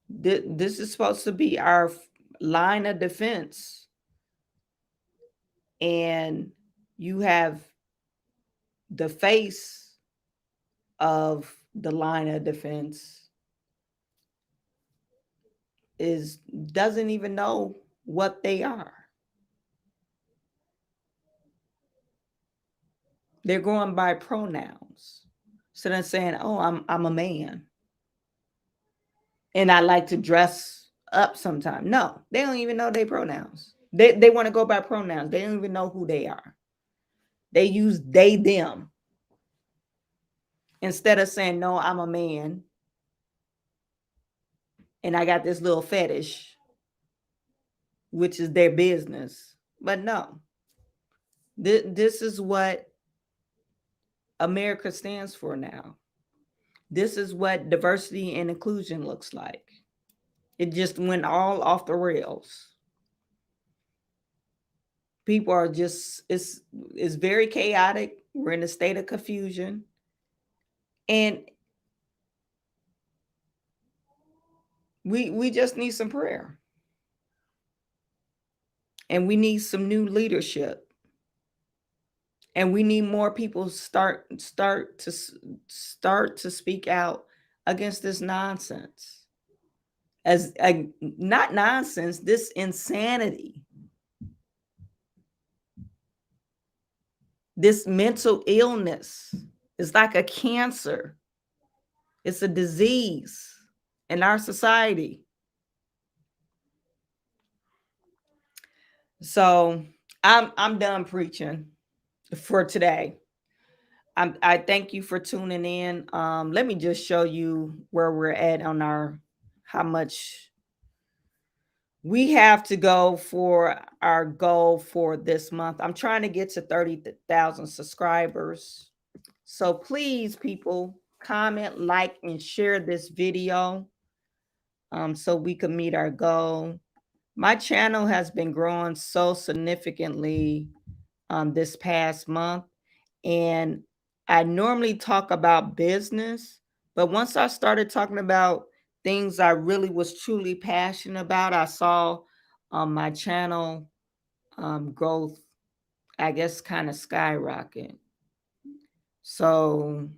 this is supposed to be our line of defense, and you have the face of the line of defense doesn't even know what they are. They're going by pronouns. So they're saying, oh, I'm a man. And I like to dress up sometimes. No, they don't even know their pronouns. They want to go by pronouns. They don't even know who they are. They use they, them. Instead of saying, no, I'm a man. And I got this little fetish, which is their business. But no, this is what America stands for now. This is what diversity and inclusion looks like. It just went all off the rails. People are just, it's very chaotic. We're in a state of confusion. And we just need some prayer. And we need some new leadership. And we need more people start to speak out against this nonsense. As not nonsense, this insanity. This mental illness is like a cancer. It's a disease in our society. So I'm done preaching for today. I thank you for tuning in. Let me just show you where we're at on how much we have to go for our goal for this month. I'm trying to get to 30,000 subscribers. So please, people, comment, like, and share this video so we can meet our goal. My channel has been growing so significantly this past month. And I normally talk about business, but once I started talking about things I really was truly passionate about, I saw my channel growth, I guess, kind of skyrocket. So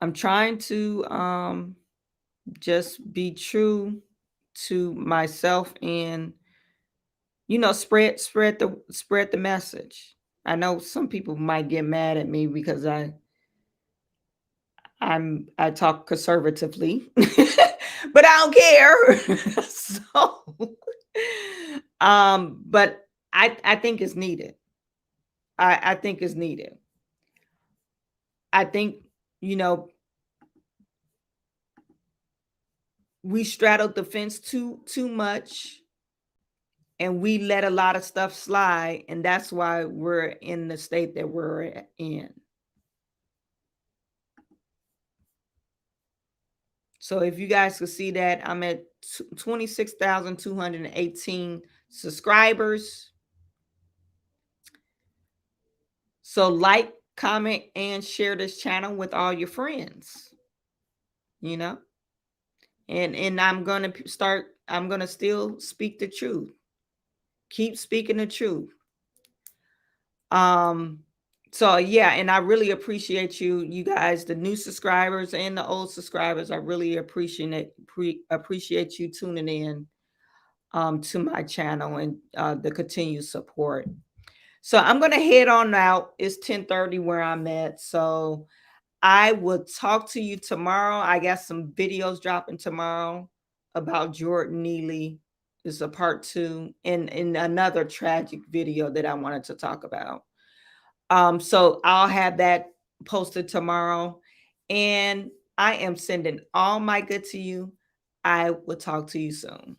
I'm trying to just be true to myself and, you know, spread the message. I know some people might get mad at me because I talk conservatively, but I don't care. So, but I think it's needed. I think it's needed. I think, you know, we straddled the fence too much, and we let a lot of stuff slide, and that's why we're in the state that we're in. So if you guys could see that, I'm at 26,218 subscribers. So like, comment, and share this channel with all your friends. You know, And I'm going to still speak the truth. Keep speaking the truth. So yeah, and I really appreciate you guys, the new subscribers and the old subscribers. I really appreciate you tuning in to my channel and the continued support. So I'm going to head on out. It's 10:30 where I'm at. So I will talk to you tomorrow. I got some videos dropping tomorrow about Jordan Neely. It's a part 2 and another tragic video that I wanted to talk about. So I'll have that posted tomorrow. And I am sending all my good to you. I will talk to you soon.